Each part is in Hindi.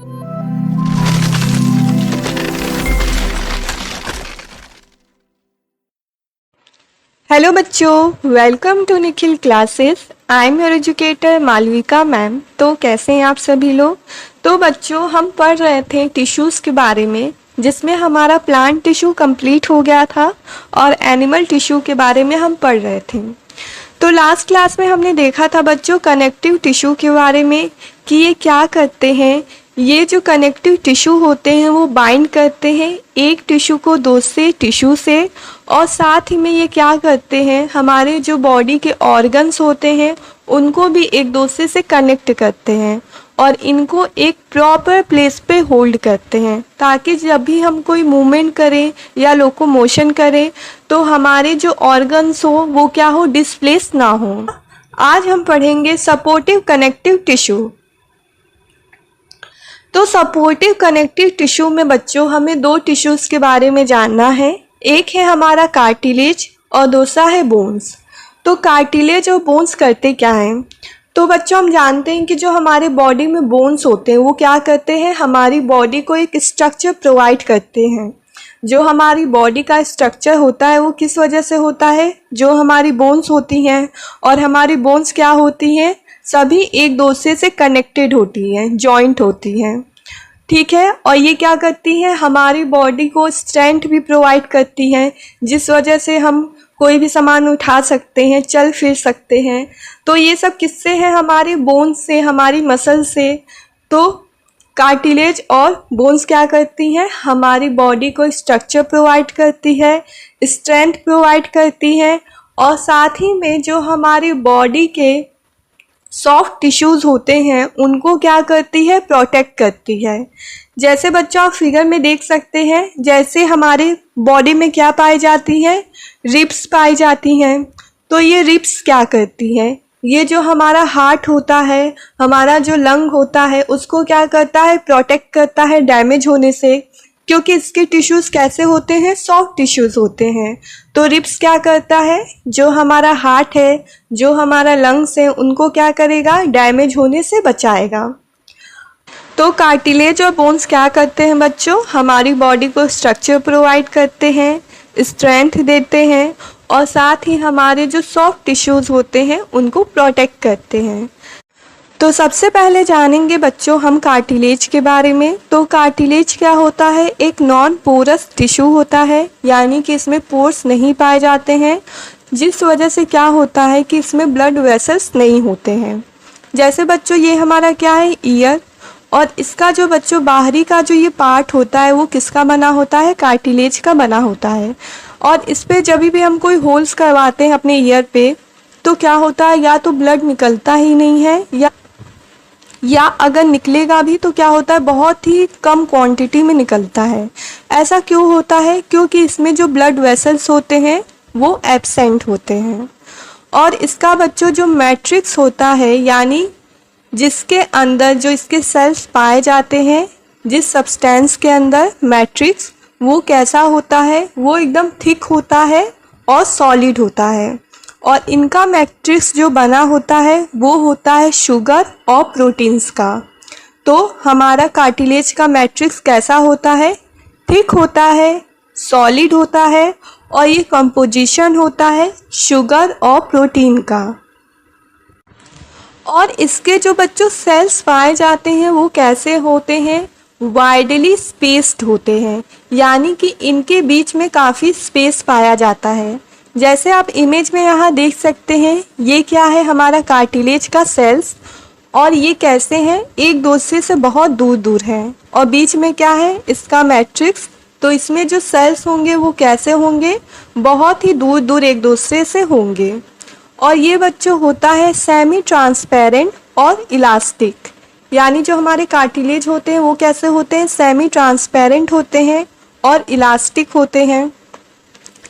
हेलो बच्चों, welcome to Nikhil classes. I am your educator Malvika ma'am. तो कैसे हैं आप सभी लोग। तो बच्चों, हम पढ़ रहे थे टिश्यूज़ के बारे में, जिसमें हमारा प्लांट टिश्यू कंप्लीट हो गया था और एनिमल टिश्यू के बारे में हम पढ़ रहे थे। तो लास्ट क्लास में हमने देखा था बच्चों कनेक्टिव टिश्यू के बारे में कि ये क्या करते हैं। ये जो कनेक्टिव टिश्यू होते हैं वो बाइंड करते हैं एक टिश्यू को दूसरे टिश्यू से, और साथ ही में ये क्या करते हैं, हमारे जो बॉडी के ऑर्गन्स होते हैं उनको भी एक दूसरे से कनेक्ट करते हैं और इनको एक प्रॉपर प्लेस पे होल्ड करते हैं, ताकि जब भी हम कोई मूवमेंट करें या लोकोमोशन करें तो हमारे जो ऑर्गन्स हो वो क्या हो, डिस्प्लेस ना हो। आज हम पढ़ेंगे सपोर्टिव कनेक्टिव टिश्यू। तो सपोर्टिव कनेक्टिव टिश्यू में बच्चों हमें दो टिश्यूज़ के बारे में जानना है। एक है हमारा कार्टिलेज और दूसरा है बोन्स। तो कार्टिलेज और बोन्स करते क्या हैं। तो बच्चों हम जानते हैं कि जो हमारे बॉडी में बोन्स होते हैं वो क्या करते हैं, हमारी बॉडी को एक स्ट्रक्चर प्रोवाइड करते हैं। जो हमारी बॉडी का स्ट्रक्चर होता है वो किस वजह से होता है, जो हमारी बोन्स होती हैं, और हमारी बोन्स क्या होती हैं, सभी एक दूसरे से कनेक्टेड होती हैं, जॉइंट होती हैं, ठीक है। और ये क्या करती हैं, हमारी बॉडी को स्ट्रेंथ भी प्रोवाइड करती हैं, जिस वजह से हम कोई भी सामान उठा सकते हैं, चल फिर सकते हैं। तो ये सब किससे है, हमारे बोन्स से, हमारी मसल से। तो कार्टिलेज और बोन्स क्या करती हैं, हमारी बॉडी को स्ट्रक्चर प्रोवाइड करती है, स्ट्रेंथ प्रोवाइड करती है, और साथ ही में जो हमारी बॉडी के सॉफ्ट टिश्यूज़ होते हैं उनको क्या करती है, प्रोटेक्ट करती है। जैसे बच्चों आप फिगर में देख सकते हैं, जैसे हमारे बॉडी में क्या पाई जाती है, रिब्स पाई जाती हैं। तो ये रिब्स क्या करती हैं, ये जो हमारा हार्ट होता है, हमारा जो लंग होता है, उसको क्या करता है, प्रोटेक्ट करता है डैमेज होने से, क्योंकि इसके टिश्यूज़ कैसे होते हैं, सॉफ्ट टिश्यूज़ होते हैं। तो रिब्स क्या करता है, जो हमारा हार्ट है, जो हमारा लंग्स है, उनको क्या करेगा, डैमेज होने से बचाएगा। तो कार्टिलेज और बोन्स क्या करते हैं बच्चों, हमारी बॉडी को स्ट्रक्चर प्रोवाइड करते हैं, स्ट्रेंथ देते हैं, और साथ ही हमारे जो सॉफ्ट टिश्यूज़ होते हैं उनको प्रोटेक्ट करते हैं। तो सबसे पहले जानेंगे बच्चों हम कार्टिलेज के बारे में। तो कार्टिलेज क्या होता है, एक नॉन पोरस टिश्यू होता है, यानी कि इसमें पोर्स नहीं पाए जाते हैं, जिस वजह से क्या होता है कि इसमें ब्लड वेसल्स नहीं होते हैं। जैसे बच्चों ये हमारा क्या है, ईयर, और इसका जो बच्चों बाहरी का जो ये पार्ट होता है वो किसका बना होता है, कार्टिलेज का बना होता है। और इस पर जब भी हम कोई होल्स करवाते हैं अपने ईयर पे, तो क्या होता है, या तो ब्लड निकलता ही नहीं है, या अगर निकलेगा भी तो क्या होता है, बहुत ही कम क्वांटिटी में निकलता है। ऐसा क्यों होता है, क्योंकि इसमें जो ब्लड वेसल्स होते हैं वो एब्सेंट होते हैं। और इसका बच्चों जो मैट्रिक्स होता है, यानी जिसके अंदर जो इसके सेल्स पाए जाते हैं, जिस सब्सटेंस के अंदर मैट्रिक्स, वो कैसा होता है, वो एकदम थिक होता है और सॉलिड होता है। और इनका मैट्रिक्स जो बना होता है वो होता है शुगर और प्रोटीन्स का। तो हमारा कार्टिलेज का मैट्रिक्स कैसा होता है, थिक होता है, सॉलिड होता है, और ये कंपोजिशन होता है शुगर और प्रोटीन का। और इसके जो बच्चों सेल्स पाए जाते हैं वो कैसे होते हैं, वाइडली स्पेस्ड होते हैं, यानी कि इनके बीच में काफ़ी स्पेस पाया जाता है। जैसे आप इमेज में यहाँ देख सकते हैं, ये क्या है, हमारा कार्टिलेज का सेल्स, और ये कैसे हैं, एक दूसरे से बहुत दूर दूर हैं, और बीच में क्या है, इसका मैट्रिक्स। तो इसमें जो सेल्स होंगे वो कैसे होंगे, बहुत ही दूर दूर एक दूसरे से होंगे। और ये बच्चों होता है सेमी ट्रांसपेरेंट और इलास्टिक, यानी जो हमारे कार्टिलेज होते हैं वो कैसे होते हैं, सेमी ट्रांसपेरेंट होते हैं और इलास्टिक होते हैं।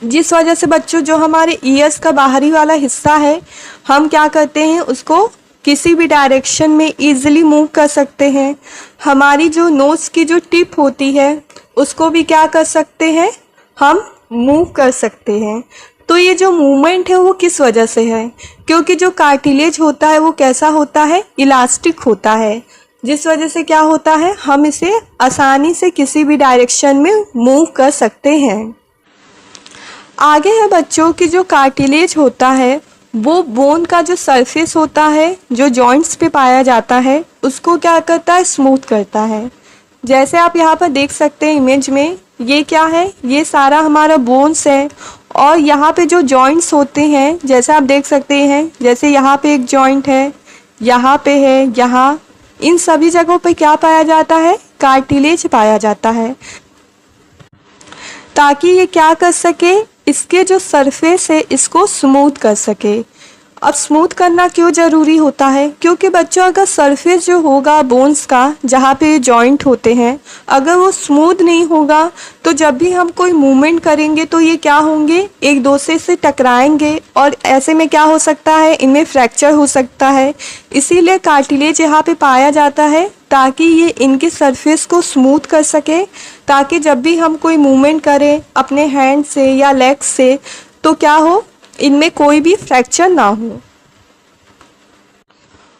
जिस वजह से बच्चों जो हमारे ईयर्स का बाहरी वाला हिस्सा है, हम क्या करते हैं, उसको किसी भी डायरेक्शन में इजीली मूव कर सकते हैं। हमारी जो नोज़ की जो टिप होती है उसको भी क्या कर सकते हैं, हम मूव कर सकते हैं। तो ये जो मूवमेंट है वो किस वजह से है, क्योंकि जो कार्टिलेज होता है वो कैसा होता है, इलास्टिक होता है। जिस वजह से क्या होता है, हम इसे आसानी से किसी भी डायरेक्शन में मूव कर सकते हैं। आगे है बच्चों की जो कार्टिलेज होता है वो बोन का जो सरफेस होता है जो जॉइंट्स पे पाया जाता है उसको क्या करता है, स्मूथ करता है। जैसे आप यहाँ पर देख सकते हैं इमेज में, ये क्या है, ये सारा हमारा बोन्स है और यहाँ पे जो जॉइंट्स होते हैं जैसे आप देख सकते हैं, जैसे यहाँ पे एक जॉइंट है, यहाँ पे है, यहाँ, इन सभी जगहों पे क्या पाया जाता है, कार्टिलेज पाया जाता है, ताकि ये क्या कर सके, इसके जो सरफेस है इसको स्मूथ कर सके। अब स्मूथ करना क्यों ज़रूरी होता है, क्योंकि बच्चों अगर सरफेस जो होगा बोन्स का जहाँ पे जॉइंट होते हैं अगर वो स्मूथ नहीं होगा तो जब भी हम कोई मूवमेंट करेंगे तो ये क्या होंगे, एक दूसरे से टकराएंगे और ऐसे में क्या हो सकता है, इनमें फ्रैक्चर हो सकता है। इसीलिए कार्टिलेज यहाँ पे पाया जाता है ताकि ये इनके सरफेस को स्मूथ कर सके, ताकि जब भी हम कोई मूवमेंट करें अपने हैंड से या लेग से तो क्या हो, इनमें कोई भी फ्रैक्चर ना हो।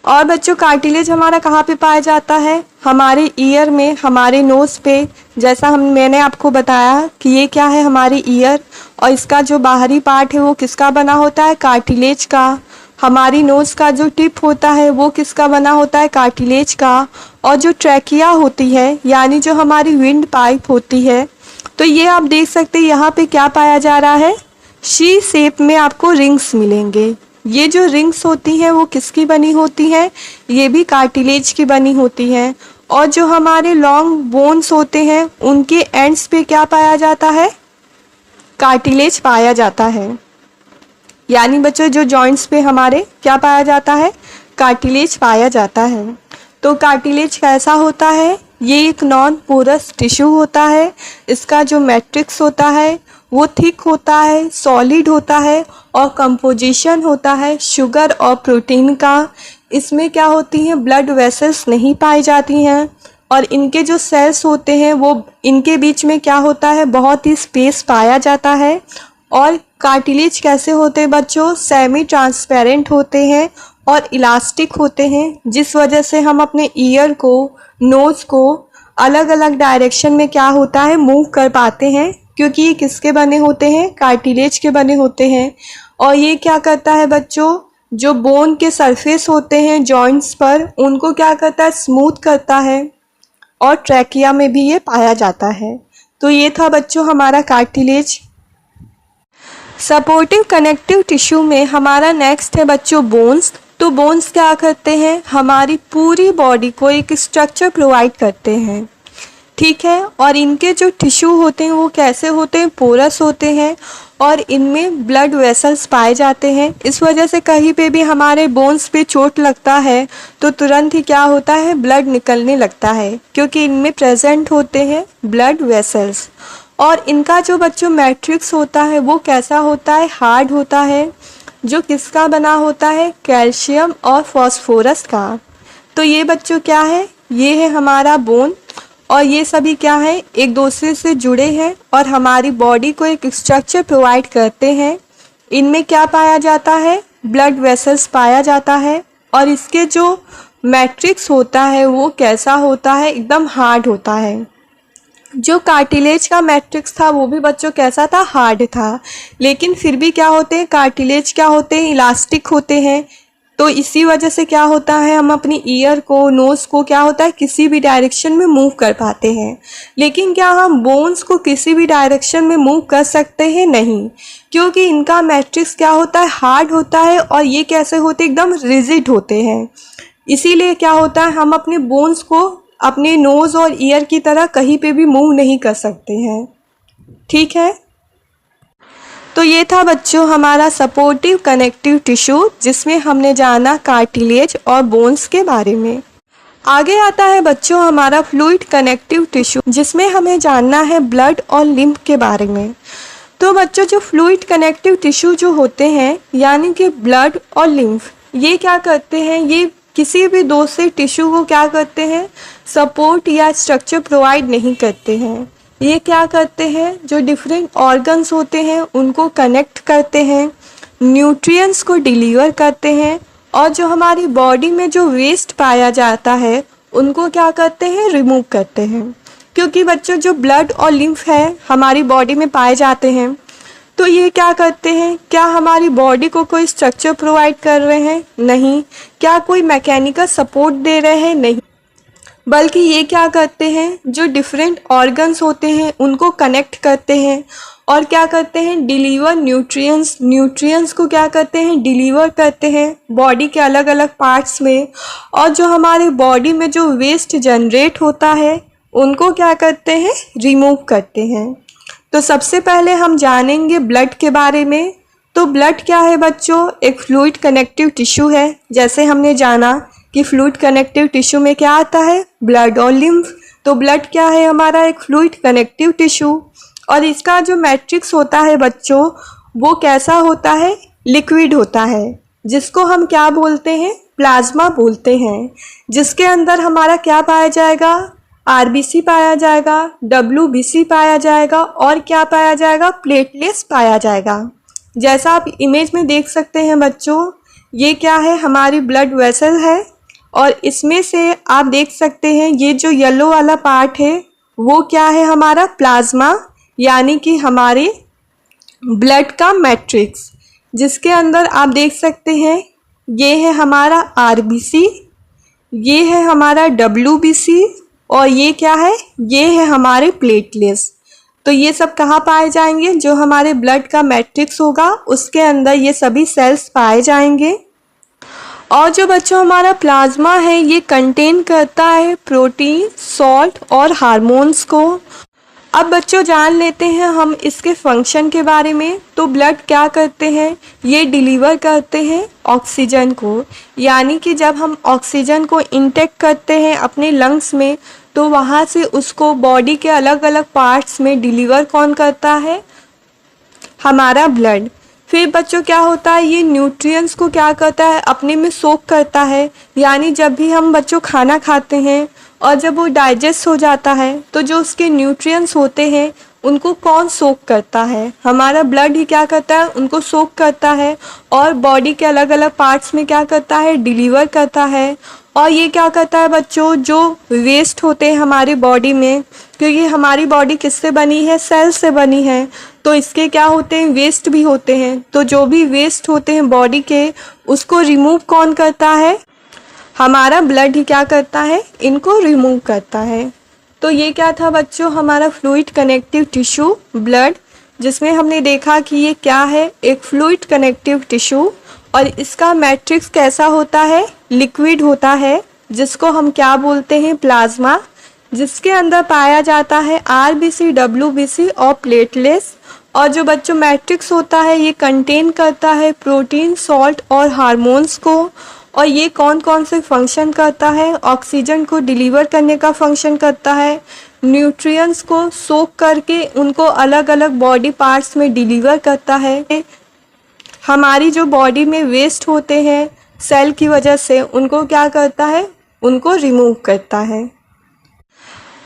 और बच्चों कार्टिलेज हमारा कहाँ पे पाया जाता है, हमारे ईयर में, हमारे नोज़ पे। जैसा मैंने आपको बताया कि ये क्या है, हमारी ईयर, और इसका जो बाहरी पार्ट है वो किसका बना होता है, कार्टिलेज का। हमारी नोज़ का जो टिप होता है वो किसका बना होता है, कार्टिलेज का। और जो ट्रैकिया होती है यानी जो हमारी विंड पाइप होती है, तो ये आप देख सकते हैं यहाँ पे क्या पाया जा रहा है, शी शेप में आपको रिंग्स मिलेंगे। ये जो रिंग्स होती हैं वो किसकी बनी होती हैं, ये भी कार्टिलेज की बनी होती हैं। और जो हमारे लॉन्ग बोन्स होते हैं उनके एंड्स पे क्या पाया जाता है, कार्टिलेज पाया जाता है। यानी बच्चों जो जॉइंट्स पे हमारे क्या पाया जाता है, कार्टिलेज पाया जाता है। तो कार्टिलेज कैसा होता है, ये एक नॉन पोरस टिश्यू होता है। इसका जो मैट्रिक्स होता है वो थिक होता है, सॉलिड होता है और कंपोजिशन होता है शुगर और प्रोटीन का। इसमें क्या होती हैं, ब्लड वेसल्स नहीं पाई जाती हैं और इनके जो सेल्स होते हैं वो इनके बीच में क्या होता है, बहुत ही स्पेस पाया जाता है। और कार्टिलेज कैसे होते हैं बच्चों, सेमी ट्रांसपेरेंट होते हैं और इलास्टिक होते हैं, जिस वजह से हम अपने ईयर को, नोज़ को अलग अलग डायरेक्शन में क्या होता है, मूव कर पाते हैं, क्योंकि ये किसके बने होते हैं, कार्टिलेज के बने होते हैं। और ये क्या करता है बच्चों, जो बोन के सरफेस होते हैं जॉइंट्स पर उनको क्या करता है, स्मूथ करता है। और ट्रैकिया में भी ये पाया जाता है। तो ये था बच्चों हमारा कार्टिलेज। सपोर्टिव कनेक्टिव टिश्यू में हमारा नेक्स्ट है बच्चों बोन्स। तो बोन्स क्या करते हैं, हमारी पूरी बॉडी को एक स्ट्रक्चर प्रोवाइड करते हैं, ठीक है। और इनके जो टिश्यू होते हैं वो कैसे होते हैं, पोरस होते हैं और इनमें ब्लड वेसल्स पाए जाते हैं। इस वजह से कहीं पे भी हमारे बोन्स पे चोट लगता है तो तुरंत ही क्या होता है, ब्लड निकलने लगता है, क्योंकि इनमें प्रेजेंट होते हैं ब्लड वेसल्स। और इनका जो बच्चों मैट्रिक्स होता है वो कैसा होता है, हार्ड होता है, जो किसका बना होता है, कैल्शियम और फॉस्फोरस का। तो ये बच्चों क्या है, ये है हमारा बोन और ये सभी क्या है, एक दूसरे से जुड़े हैं और हमारी बॉडी को एक स्ट्रक्चर प्रोवाइड करते हैं। इनमें क्या पाया जाता है, ब्लड वेसल्स पाया जाता है और इसके जो मैट्रिक्स होता है वो कैसा होता है, एकदम हार्ड होता है। जो कार्टिलेज का मैट्रिक्स था वो भी बच्चों कैसा था, हार्ड था, लेकिन फिर भी क्या होते हैं, कार्टिलेज क्या होते हैं, इलास्टिक होते हैं। तो इसी वजह से क्या होता है, हम अपनी ईयर को, नोज़ को क्या होता है, किसी भी डायरेक्शन में मूव कर पाते हैं। लेकिन क्या हम बोन्स को किसी भी डायरेक्शन में मूव कर सकते हैं, नहीं, क्योंकि इनका मैट्रिक्स क्या होता है, हार्ड होता है और ये कैसे होते हैं, एकदम रिजिड होते हैं। इसीलिए क्या होता है, हम अपने बोन्स को अपने नोज़ और ईयर की तरह कहीं पे भी मूव नहीं कर सकते हैं, ठीक है। तो ये था बच्चों हमारा सपोर्टिव कनेक्टिव टिश्यू, जिसमें हमने जाना कार्टिलेज और बोन्स के बारे में। आगे आता है बच्चों हमारा फ्लूइड कनेक्टिव टिश्यू, जिसमें हमें जानना है ब्लड और लिम्फ के बारे में। तो बच्चों जो फ्लूइड कनेक्टिव टिश्यू जो होते हैं यानी कि ब्लड और लिम्फ, ये क्या करते हैं, ये किसी भी दूसरे टिश्यू को क्या करते हैं, सपोर्ट या स्ट्रक्चर प्रोवाइड नहीं करते हैं। ये क्या करते हैं, जो डिफरेंट ऑर्गन्स होते हैं उनको कनेक्ट करते हैं, न्यूट्रिएंट्स को डिलीवर करते हैं और जो हमारी बॉडी में जो वेस्ट पाया जाता है उनको क्या करते हैं, रिमूव करते हैं। क्योंकि बच्चों जो ब्लड और लिम्फ है हमारी बॉडी में पाए जाते हैं, तो ये क्या करते हैं, क्या हमारी बॉडी को कोई स्ट्रक्चर प्रोवाइड कर रहे हैं? नहीं। क्या कोई मैकेनिकल सपोर्ट दे रहे हैं? नहीं। बल्कि ये क्या करते हैं, जो डिफरेंट ऑर्गन्स होते हैं उनको कनेक्ट करते हैं और क्या करते हैं, डिलीवर न्यूट्रिएंट्स को क्या करते हैं, डिलीवर करते हैं बॉडी के अलग अलग पार्ट्स में। और जो हमारे बॉडी में जो वेस्ट जनरेट होता है उनको क्या करते हैं, रिमूव करते हैं। तो सबसे पहले हम जानेंगे ब्लड के बारे में। तो ब्लड क्या है बच्चों, एक फ्लूइड कनेक्टिव टिश्यू है। जैसे हमने जाना कि फ्लूइड कनेक्टिव टिश्यू में क्या आता है, ब्लड और लिम्फ। तो ब्लड क्या है हमारा, एक फ्लूइड कनेक्टिव टिश्यू। और इसका जो मैट्रिक्स होता है बच्चों, वो कैसा होता है, लिक्विड होता है, जिसको हम क्या बोलते हैं, प्लाज्मा बोलते हैं। जिसके अंदर हमारा क्या पाया जाएगा, आरबीसी पाया जाएगा, डब्ल्यूबीसी पाया जाएगा और क्या पाया जाएगा, प्लेटलेट्स पाया जाएगा। जैसा आप इमेज में देख सकते हैं बच्चों, ये क्या है, हमारी ब्लड वेसल है। और इसमें से आप देख सकते हैं ये जो येलो वाला पार्ट है वो क्या है, हमारा प्लाज्मा, यानी कि हमारे ब्लड का मैट्रिक्स। जिसके अंदर आप देख सकते हैं ये है हमारा आरबीसी, ये है हमारा डब्ल्यूबीसी और ये क्या है, ये है हमारे प्लेटलेट्स। तो ये सब कहाँ पाए जाएंगे, जो हमारे ब्लड का मैट्रिक्स होगा उसके अंदर ये सभी सेल्स पाए जाएंगे। और जो बच्चों हमारा प्लाज्मा है ये कंटेन करता है प्रोटीन, सॉल्ट और हार्मोन्स को। अब बच्चों जान लेते हैं हम इसके फंक्शन के बारे में। तो ब्लड क्या करते हैं, ये डिलीवर करते हैं ऑक्सीजन को, यानी कि जब हम ऑक्सीजन को इंटेक करते हैं अपने लंग्स में तो वहाँ से उसको बॉडी के अलग अलग पार्ट्स में डिलीवर कौन करता है, हमारा ब्लड। फिर बच्चों क्या होता है, ये न्यूट्रिएंट्स को क्या करता है, अपने में सोक करता है। यानी जब भी हम बच्चों खाना खाते हैं और जब वो डाइजेस्ट हो जाता है तो जो उसके न्यूट्रिएंट्स होते हैं उनको कौन सोक करता है, हमारा ब्लड ही क्या करता है, उनको सोक करता है और बॉडी के अलग अलग पार्ट्स में क्या करता है, डिलीवर करता है। और ये क्या करता है बच्चों, जो वेस्ट होते हैं हमारी बॉडी में, क्योंकि हमारी बॉडी किससे बनी है, सेल से बनी है, तो इसके क्या होते हैं, वेस्ट भी होते हैं। तो जो भी वेस्ट होते हैं बॉडी के उसको रिमूव कौन करता है, हमारा ब्लड ही क्या करता है, इनको रिमूव करता है। तो ये क्या था बच्चों, हमारा फ्लूइड कनेक्टिव टिश्यू ब्लड, जिसमें हमने देखा कि ये क्या है, एक फ्लूइड कनेक्टिव टिश्यू। और इसका मैट्रिक्स कैसा होता है, लिक्विड होता है, जिसको हम क्या बोलते हैं, प्लाज्मा। जिसके अंदर पाया जाता है आरबीसी, डब्ल्यूबीसी और प्लेटलेट्स। और जो बच्चों मैट्रिक्स होता है ये कंटेन करता है प्रोटीन, सॉल्ट और हार्मोन्स को। और ये कौन कौन से फंक्शन करता है, ऑक्सीजन को डिलीवर करने का फंक्शन करता है, न्यूट्रिएंट्स को सोक करके उनको अलग अलग बॉडी पार्ट्स में डिलीवर करता है। हमारी जो बॉडी में वेस्ट होते हैं सेल की वजह से उनको क्या करता है, उनको रिमूव करता है।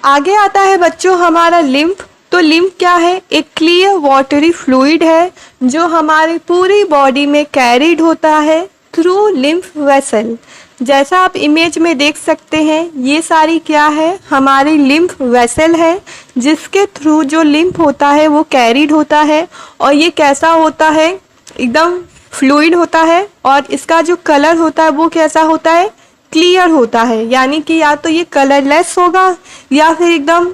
आगे आता है बच्चों हमारा लिम्फ। तो लिम्फ क्या है, एक क्लियर वाटरी फ्लूइड है जो हमारी पूरी बॉडी में कैरिड होता है थ्रू लिम्फ वेसल। जैसा आप इमेज में देख सकते हैं ये सारी क्या है, हमारी लिम्फ वेसल है, जिसके थ्रू जो लिम्फ होता है वो कैरिड होता है। और ये कैसा होता है, एकदम फ्लूइड होता है। और इसका जो कलर होता है वो कैसा होता है, क्लियर होता है, यानी कि या तो ये कलरलेस होगा या फिर एकदम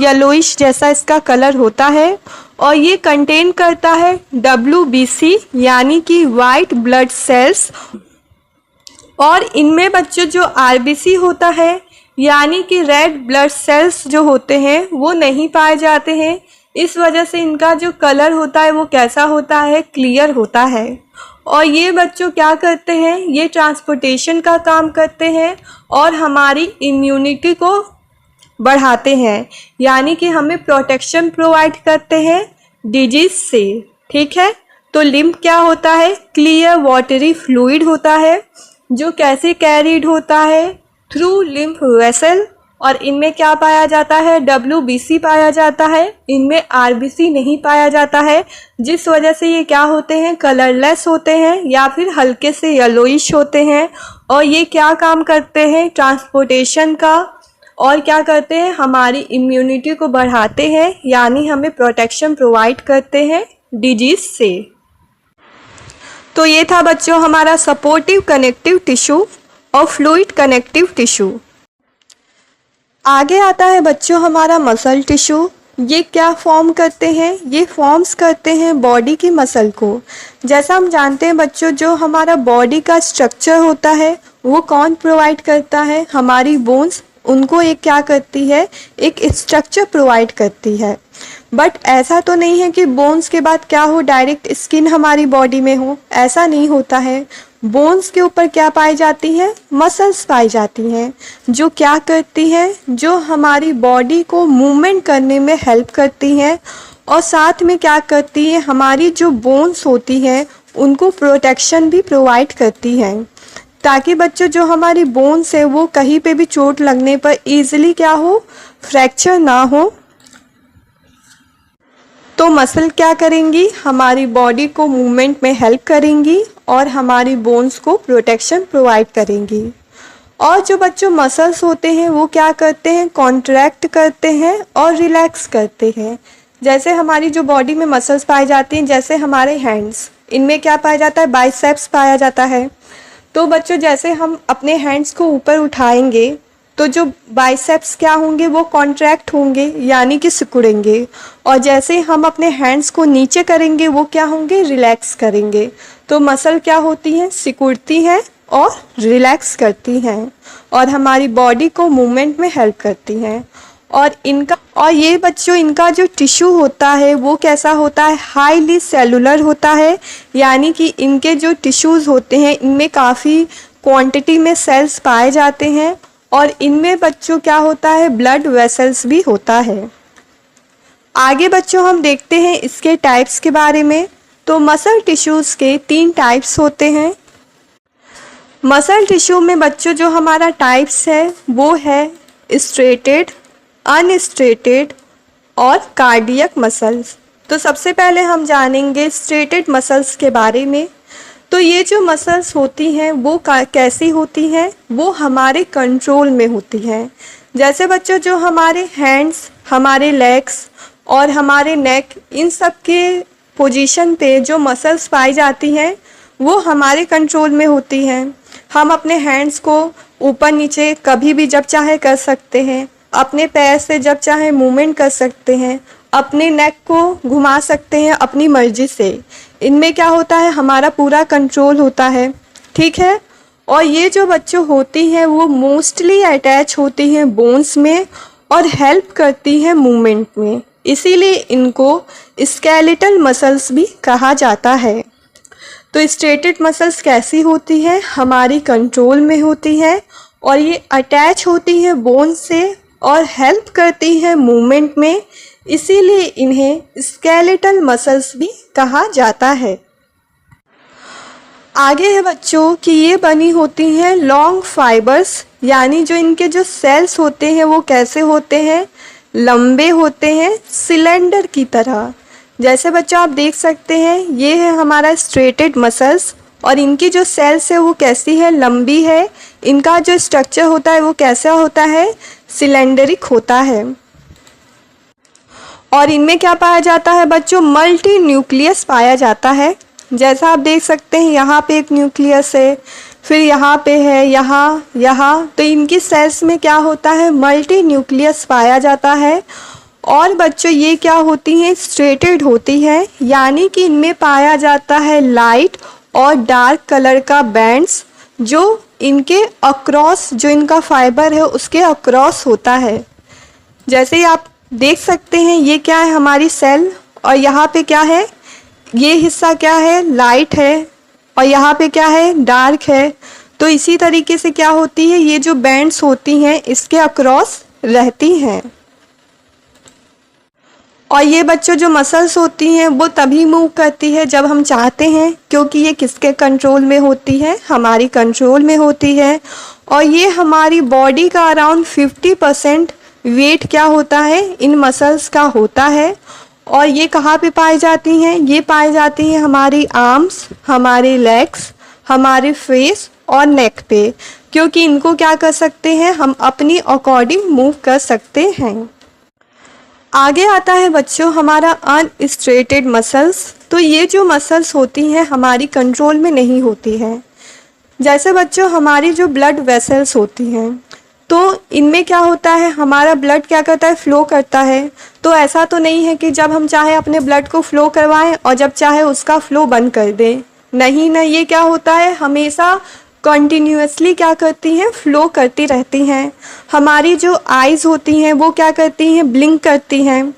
येलोइश जैसा इसका कलर होता है। और ये कंटेन करता है WBC यानी कि वाइट ब्लड सेल्स। और इनमें बच्चों जो RBC होता है यानी कि रेड ब्लड सेल्स जो होते हैं वो नहीं पाए जाते हैं। इस वजह से इनका जो कलर होता है वो कैसा होता है, क्लियर होता है। और ये बच्चों क्या करते हैं, ये ट्रांसपोर्टेशन का काम करते हैं और हमारी इम्यूनिटी को बढ़ाते हैं, यानी कि हमें प्रोटेक्शन प्रोवाइड करते हैं डिजीज से। ठीक है, तो लिम्फ क्या होता है, क्लियर वाटरी फ्लूइड होता है जो कैसे कैरीड होता है, थ्रू लिम्फ वेसल। और इनमें क्या पाया जाता है, WBC पाया जाता है, इनमें RBC नहीं पाया जाता है, जिस वजह से ये क्या होते हैं, कलरलेस होते हैं या फिर हल्के से येलोइश होते हैं। और ये क्या काम करते हैं? ट्रांसपोर्टेशन का। और क्या करते हैं? हमारी इम्यूनिटी को बढ़ाते हैं, यानी हमें प्रोटेक्शन प्रोवाइड करते हैं डिजीज से। तो ये था बच्चों हमारा सपोर्टिव कनेक्टिव टिश्यू और फ्लूइड कनेक्टिव टिश्यू। आगे आता है बच्चों हमारा मसल टिश्यू। ये क्या फॉर्म करते हैं? ये फॉर्म्स करते हैं बॉडी की मसल को। जैसा हम जानते हैं बच्चों, जो हमारा बॉडी का स्ट्रक्चर होता है वो कौन प्रोवाइड करता है? हमारी बोन्स उनको एक क्या करती है? एक स्ट्रक्चर प्रोवाइड करती है। बट ऐसा तो नहीं है कि बोन्स के बाद क्या हो, डायरेक्ट स्किन हमारी बॉडी में हो, ऐसा नहीं होता है। बोन्स के ऊपर क्या पाई जाती है? मसल्स पाई जाती हैं, जो क्या करती हैं? जो हमारी बॉडी को मूवमेंट करने में हेल्प करती हैं और साथ में क्या करती है? हमारी जो बोन्स होती हैं उनको प्रोटेक्शन भी प्रोवाइड करती हैं, ताकि बच्चों जो हमारी बोन्स है वो कहीं पे भी चोट लगने पर ईजिली क्या हो? फ्रैक्चर ना हो। तो मसल क्या करेंगी? हमारी बॉडी को मूवमेंट में हेल्प करेंगी और हमारी बोन्स को प्रोटेक्शन प्रोवाइड करेंगी। और जो बच्चों मसल्स होते हैं वो क्या करते हैं? कॉन्ट्रैक्ट करते हैं और रिलैक्स करते हैं। जैसे हमारी जो बॉडी में मसल्स पाई जाती हैं, जैसे हमारे हैंड्स, इनमें क्या पाया जाता है? बाइसेप्स पाया जाता है। तो बच्चों जैसे हम अपने हैंड्स को ऊपर उठाएंगे तो जो बाइसेप्स क्या होंगे? वो कॉन्ट्रैक्ट होंगे, यानी कि सिकुड़ेंगे। और जैसे हम अपने हैंड्स को नीचे करेंगे वो क्या होंगे? रिलैक्स करेंगे। तो मसल क्या होती हैं? सिकुड़ती हैं और रिलैक्स करती हैं और हमारी बॉडी को मूवमेंट में हेल्प करती हैं। और ये बच्चों इनका जो टिश्यू होता है वो कैसा होता है? हाईली सेलुलर होता है, यानी कि इनके जो टिश्यूज़ होते हैं इनमें काफ़ी क्वांटिटी में सेल्स पाए जाते हैं और इनमें बच्चों क्या होता है? ब्लड वेसल्स भी होता है। आगे बच्चों हम देखते हैं इसके टाइप्स के बारे में। तो मसल टिश्यूज़ के 3 टाइप्स होते हैं। मसल टिश्यू में बच्चों जो हमारा टाइप्स है वो है स्ट्रेटेड, अनस्ट्रेटेड और कार्डियक मसल्स। तो सबसे पहले हम जानेंगे स्ट्रेटेड मसल्स के बारे में। तो ये जो मसल्स होती हैं वो कैसी होती हैं? वो हमारे कंट्रोल में होती हैं। जैसे बच्चों जो हमारे हैंड्स, हमारे लेग्स और हमारे नेक, इन सब के पोजीशन पे जो मसल्स पाई जाती हैं वो हमारे कंट्रोल में होती हैं। हम अपने हैंड्स को ऊपर नीचे कभी भी जब चाहे कर सकते हैं, अपने पैर से जब चाहे मूवमेंट कर सकते हैं, अपने नेक को घुमा सकते हैं अपनी मर्जी से। इनमें क्या होता है? हमारा पूरा कंट्रोल होता है, ठीक है। और ये जो बच्चों होती हैं वो मोस्टली अटैच होती हैं बोन्स में और हेल्प करती हैं मूवमेंट में, इसीलिए इनको स्केलेटल मसल्स भी कहा जाता है। तो स्ट्रेटेड मसल्स कैसी होती है? हमारी कंट्रोल में होती है और ये अटैच होती है बोन से और हेल्प करती है मूवमेंट में, इसीलिए इन्हें स्केलेटल मसल्स भी कहा जाता है। आगे है बच्चों कि ये बनी होती हैं लॉन्ग फाइबर्स, यानी जो इनके जो सेल्स होते हैं वो कैसे होते हैं? लंबे होते हैं, सिलेंडर की तरह। जैसे बच्चों आप देख सकते हैं ये है हमारा स्ट्रेटेड मसल्स और इनकी जो सेल्स है वो कैसी है? लंबी है। इनका जो स्ट्रक्चर होता है वो कैसा होता है? सिलेंडरिक होता है। और इनमें क्या पाया जाता है बच्चों? मल्टी न्यूक्लियस पाया जाता है। जैसा आप देख सकते हैं यहाँ पे एक न्यूक्लियस है, फिर यहाँ पे है, यहाँ। तो इनकी सेल्स में क्या होता है? मल्टी न्यूक्लियस पाया जाता है। और बच्चों ये क्या होती हैं? स्ट्रेटेड होती है, यानी कि इनमें पाया जाता है लाइट और डार्क कलर का बैंड्स, जो इनके अक्रॉस, जो इनका फाइबर है उसके अक्रॉस होता है। जैसे ही आप देख सकते हैं ये क्या है? हमारी सेल। और यहाँ पे क्या है? ये हिस्सा क्या है? लाइट है और यहाँ पे क्या है? डार्क है। तो इसी तरीके से क्या होती है? ये जो बैंड्स होती हैं इसके अक्रॉस रहती हैं। और ये बच्चों जो मसल्स होती हैं वो तभी मूव करती है जब हम चाहते हैं, क्योंकि ये किसके कंट्रोल में होती है? हमारी कंट्रोल में होती है। और ये हमारी बॉडी का अराउंड 50% वेट क्या होता है? इन मसल्स का होता है। और ये कहाँ पे पाई जाती हैं? ये पाई जाती हैं हमारी आर्म्स, हमारे लेग्स, हमारे फेस और नेक पे, क्योंकि इनको क्या कर सकते हैं, हम अपनी अकॉर्डिंग मूव कर सकते हैं। आगे आता है बच्चों हमारा अनस्ट्रेटेड मसल्स। तो ये जो मसल्स होती हैं हमारी कंट्रोल में नहीं होती हैं। जैसे बच्चों हमारी जो ब्लड वेसल्स होती हैं, तो इनमें क्या होता है, हमारा ब्लड क्या करता है, फ्लो करता है। तो ऐसा तो नहीं है कि जब हम चाहे अपने ब्लड को फ्लो करवाएं और जब चाहे उसका फ्लो बंद कर दें। नहीं ना, ये क्या होता है, हमेशा कंटिन्यूअसली क्या करती हैं, फ्लो करती रहती हैं। हमारी जो आइज़ होती हैं वो क्या करती हैं, ब्लिंक करती हैं।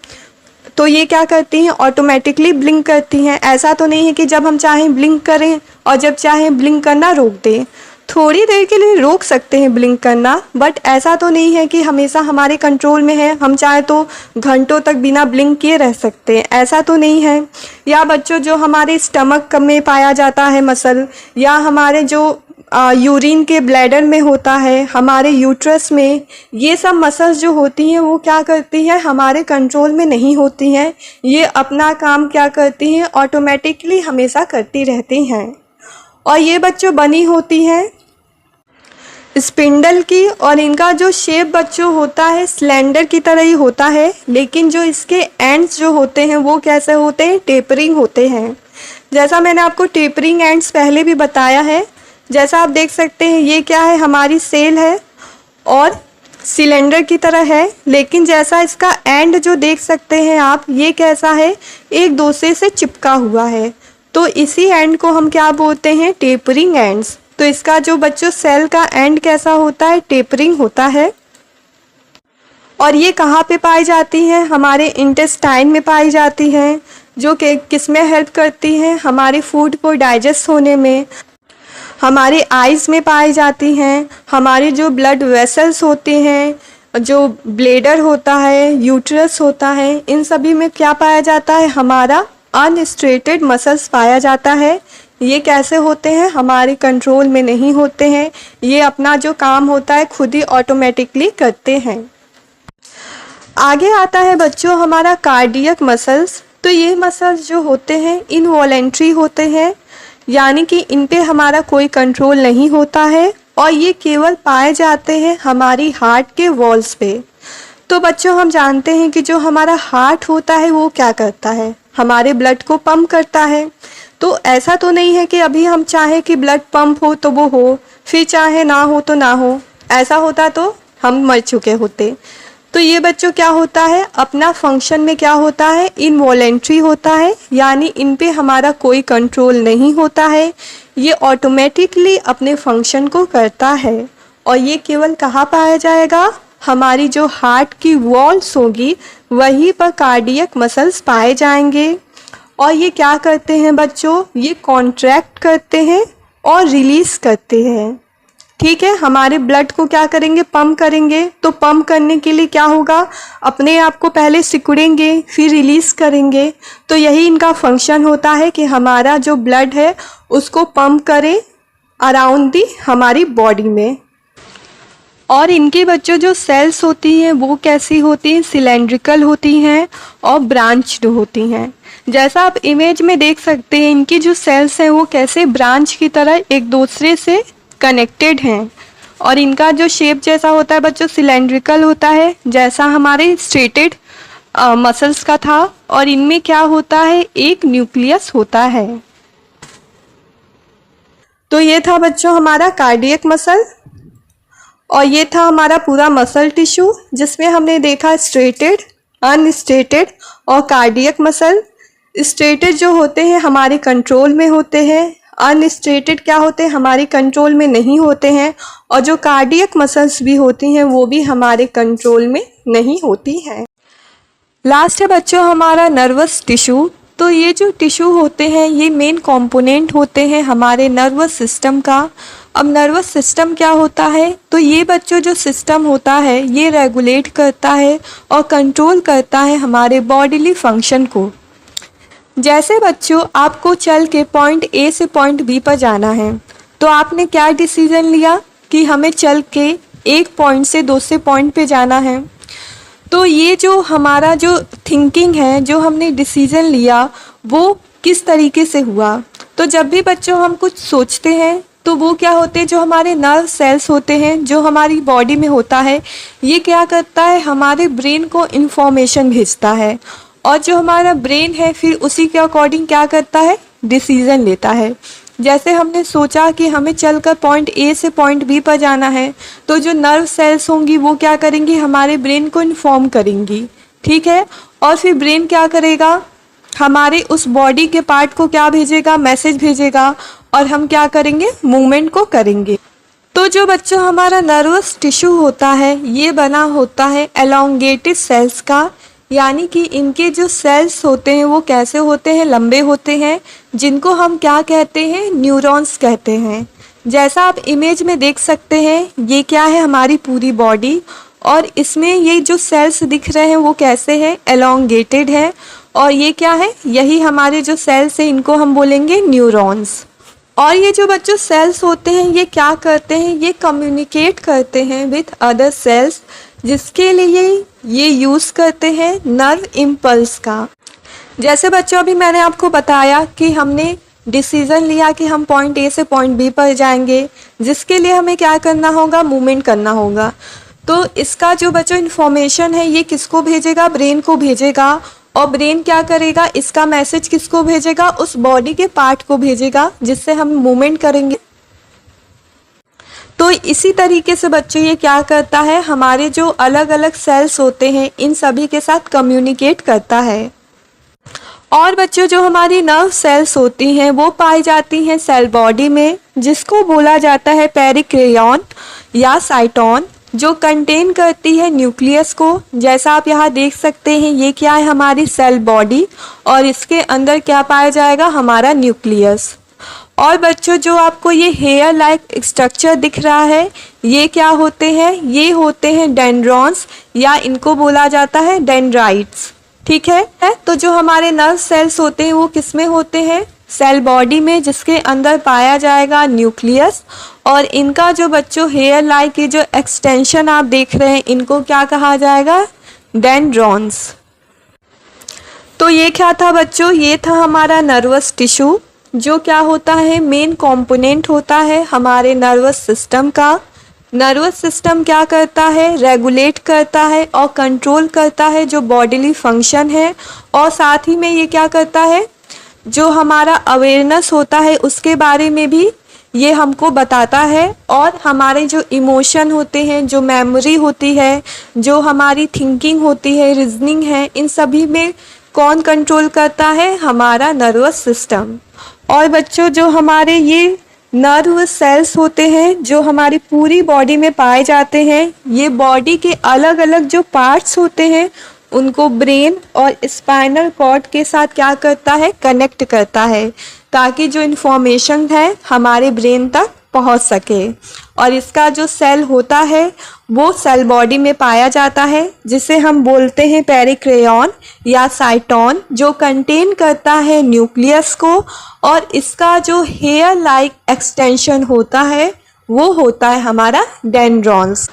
तो ये क्या करती हैं, ऑटोमेटिकली ब्लिंक करती हैं। ऐसा तो नहीं है कि जब हम चाहें ब्लिंक करें और जब चाहें ब्लिंक करना रोक दें। थोड़ी देर के लिए रोक सकते हैं ब्लिंक करना, बट ऐसा तो नहीं है कि हमेशा हमारे कंट्रोल में है, हम चाहे तो घंटों तक बिना ब्लिंक किए रह सकते हैं, ऐसा तो नहीं है। या बच्चों जो हमारे स्टमक में पाया जाता है मसल, या हमारे जो यूरिन के ब्लैडर में होता है, हमारे यूट्रस में, ये सब मसल्स जो होती हैं वो क्या करती हैं, हमारे कंट्रोल में नहीं होती हैं। ये अपना काम क्या करती हैं, ऑटोमेटिकली हमेशा करती रहती हैं। और ये बच्चों बनी होती हैं स्पिंडल की, और इनका जो शेप बच्चों होता है सिलेंडर की तरह ही होता है, लेकिन जो इसके एंड्स जो होते हैं वो कैसे होते हैं, टेपरिंग होते हैं। जैसा मैंने आपको टेपरिंग एंड्स पहले भी बताया है। जैसा आप देख सकते हैं ये क्या है, हमारी सेल है और सिलेंडर की तरह है, लेकिन जैसा इसका एंड जो देख सकते हैं आप, ये कैसा है, एक दूसरे से चिपका हुआ है। तो इसी एंड को हम क्या बोलते हैं, टेपरिंग एंड्स। तो इसका जो बच्चों सेल का एंड कैसा होता है, टेपरिंग होता है। और ये कहाँ पे पाई जाती हैं, हमारे इंटेस्टाइन में पाई जाती हैं, जो कि किस में हेल्प करती हैं, हमारे फूड को डाइजेस्ट होने में। हमारे आइज़ में पाई जाती हैं, हमारे जो ब्लड वेसल्स होते हैं, जो ब्लेडर होता है, यूट्रस होता है, इन सभी में क्या पाया जाता है, हमारा अनस्ट्रेटेड मसल्स पाया जाता है। ये कैसे होते हैं, हमारे कंट्रोल में नहीं होते हैं। ये अपना जो काम होता है खुद ही ऑटोमेटिकली करते हैं। आगे आता है बच्चों हमारा कार्डियक मसल्स। तो ये मसल्स जो होते हैं इनवॉलेंट्री होते हैं, यानी कि इन पे हमारा कोई कंट्रोल नहीं होता है, और ये केवल पाए जाते हैं हमारी हार्ट के वॉल्स पे। तो बच्चों हम जानते हैं कि जो हमारा हार्ट होता है वो क्या करता है, हमारे ब्लड को पंप करता है। तो ऐसा तो नहीं है कि अभी हम चाहे कि ब्लड पंप हो तो वो हो, फिर चाहे ना हो तो ना हो। ऐसा होता तो हम मर चुके होते। तो ये बच्चों क्या होता है, अपना फंक्शन में क्या होता है, इनवॉलेंट्री होता है, यानी इन पे हमारा कोई कंट्रोल नहीं होता है। ये ऑटोमेटिकली अपने फंक्शन को करता है। और ये केवल कहाँ पाया जाएगा, हमारी जो हार्ट की वॉल्स होगी वहीं पर कार्डियक मसल्स पाए जाएंगे। और ये क्या करते हैं बच्चों, ये कॉन्ट्रैक्ट करते हैं और रिलीज करते हैं। ठीक है, हमारे ब्लड को क्या करेंगे, पंप करेंगे। तो पंप करने के लिए क्या होगा, अपने आप को पहले सिकुड़ेंगे फिर रिलीज करेंगे। तो यही इनका फंक्शन होता है कि हमारा जो ब्लड है उसको पंप करें अराउंड दी हमारी बॉडी में। और इनके बच्चों जो सेल्स होती हैं वो कैसी होती हैं, सिलेंड्रिकल होती हैं और ब्रांच्ड होती हैं। जैसा आप इमेज में देख सकते हैं इनकी जो सेल्स हैं वो कैसे ब्रांच की तरह एक दूसरे से कनेक्टेड हैं। और इनका जो शेप जैसा होता है बच्चों सिलेंड्रिकल होता है, जैसा हमारे स्ट्रेटेड मसल्स का था। और इनमें क्या होता है, एक न्यूक्लियस होता है। तो ये था बच्चों हमारा कार्डियक मसल, और ये था हमारा पूरा मसल टिश्यू जिसमें हमने देखा स्ट्रेटेड, अनस्ट्रेटेड और कार्डियक मसल। स्ट्रेटेड जो होते हैं हमारे कंट्रोल में होते हैं, अनस्ट्रेटेड क्या होते हैं, हमारे कंट्रोल में नहीं होते हैं। और जो कार्डियक मसल्स भी होती हैं वो भी हमारे कंट्रोल में नहीं होती हैं। लास्ट है बच्चों हमारा नर्वस टिश्यू। तो ये जो टिश्यू होते हैं ये मेन कंपोनेंट होते हैं हमारे नर्वस सिस्टम का। अब नर्वस सिस्टम क्या होता है, तो ये बच्चों जो सिस्टम होता है ये रेगुलेट करता है और कंट्रोल करता है हमारे बॉडीली फंक्शन को। जैसे बच्चों आपको चल के पॉइंट ए से पॉइंट बी पर जाना है, तो आपने क्या डिसीजन लिया कि हमें चल के एक पॉइंट से दूसरे पॉइंट पे जाना है। तो ये जो हमारा जो थिंकिंग है, जो हमने डिसीजन लिया वो किस तरीके से हुआ। तो जब भी बच्चों हम कुछ सोचते हैं तो वो क्या होते हैं, जो हमारे नर्व सेल्स होते हैं जो हमारी बॉडी में होता है, ये क्या करता है, हमारे ब्रेन को इन्फॉर्मेशन भेजता है। और जो हमारा ब्रेन है फिर उसी के अकॉर्डिंग क्या करता है, डिसीजन लेता है। जैसे हमने सोचा कि हमें चलकर पॉइंट ए से पॉइंट बी पर जाना है, तो जो नर्व सेल्स होंगी वो क्या करेंगी, हमारे ब्रेन को इन्फॉर्म करेंगी, ठीक है। और फिर ब्रेन क्या करेगा, हमारे उस बॉडी के पार्ट को क्या भेजेगा, मैसेज भेजेगा, और हम क्या करेंगे, मूवमेंट को करेंगे। तो जो बच्चों हमारा नर्वस टिश्यू होता है ये बना होता है एलोंगेटेड सेल्स का, यानी कि इनके जो सेल्स होते हैं वो कैसे होते हैं, लंबे होते हैं, जिनको हम क्या कहते हैं, न्यूरॉन्स कहते हैं। जैसा आप इमेज में देख सकते हैं, ये क्या है, हमारी पूरी बॉडी, और इसमें ये जो सेल्स दिख रहे हैं वो कैसे हैं, एलोंगेटेड है। और ये क्या है, यही हमारे जो सेल्स हैं इनको हम बोलेंगे न्यूरॉन्स। और ये जो बच्चों सेल्स होते हैं ये क्या करते हैं, ये कम्युनिकेट करते हैं विथ अदर सेल्स, जिसके लिए ये यूज़ करते हैं नर्व इम्पल्स का। जैसे बच्चों अभी मैंने आपको बताया कि हमने डिसीज़न लिया कि हम पॉइंट ए से पॉइंट बी पर जाएंगे, जिसके लिए हमें क्या करना होगा, मूवमेंट करना होगा। तो इसका जो बच्चों इन्फॉर्मेशन है ये किसको भेजेगा, ब्रेन को भेजेगा। और ब्रेन क्या करेगा, इसका मैसेज किसको भेजेगा, उस बॉडी के पार्ट को भेजेगा, जिससे हम मूवमेंट करेंगे। तो इसी तरीके से बच्चों ये क्या करता है, हमारे जो अलग अलग सेल्स होते हैं इन सभी के साथ कम्युनिकेट करता है। और बच्चों जो हमारी नर्व सेल्स होती हैं वो पाई जाती हैं सेल बॉडी में, जिसको बोला जाता है पेरिक्लेयन या साइटोन, जो कंटेन करती है न्यूक्लियस को। जैसा आप यहाँ देख सकते हैं ये क्या है, हमारी सेल बॉडी, और इसके अंदर क्या पाया जाएगा, हमारा न्यूक्लियस। और बच्चों जो आपको ये हेयर लाइक स्ट्रक्चर दिख रहा है ये क्या होते हैं, ये होते हैं डेंड्रॉन्स, या इनको बोला जाता है डेंड्राइट्स, ठीक है। तो जो हमारे नर्व सेल्स होते हैं वो किस में होते हैं, सेल बॉडी में, जिसके अंदर पाया जाएगा न्यूक्लियस। और इनका जो बच्चों हेयर लाइक की जो एक्सटेंशन आप देख रहे हैं इनको क्या कहा जाएगा, डेंड्रॉन्स। तो ये क्या था बच्चों, ये था हमारा नर्वस टिश्यू, जो क्या होता है, मेन कंपोनेंट होता है हमारे नर्वस सिस्टम का। नर्वस सिस्टम क्या करता है, रेगुलेट करता है और कंट्रोल करता है जो बॉडीली फंक्शन है। और साथ ही में ये क्या करता है, जो हमारा अवेयरनेस होता है उसके बारे में भी ये हमको बताता है। और हमारे जो इमोशन होते हैं, जो मेमोरी होती है, जो हमारी थिंकिंग होती है, रीजनिंग है, इन सभी में कौन कंट्रोल करता है, हमारा नर्वस सिस्टम। और बच्चों जो हमारे ये नर्व सेल्स होते हैं जो हमारी पूरी बॉडी में पाए जाते हैं, ये बॉडी के अलग अलग जो पार्ट्स होते हैं उनको ब्रेन और स्पाइनल कॉर्ड के साथ क्या करता है, कनेक्ट करता है, ताकि जो इन्फॉर्मेशन है हमारे ब्रेन तक पहुंच सके। और इसका जो सेल होता है वो सेल बॉडी में पाया जाता है, जिसे हम बोलते हैं पेरिक्लेयन या साइटोन, जो कंटेन करता है न्यूक्लियस को। और इसका जो हेयर लाइक एक्सटेंशन होता है वो होता है हमारा डेंड्रॉन्स।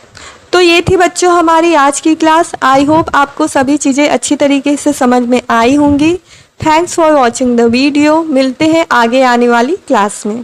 तो ये थी बच्चों हमारी आज की क्लास। आई होप आपको सभी चीज़ें अच्छी तरीके से समझ में आई होंगी। Thanks for watching the video. मिलते हैं आगे आने वाली क्लास में।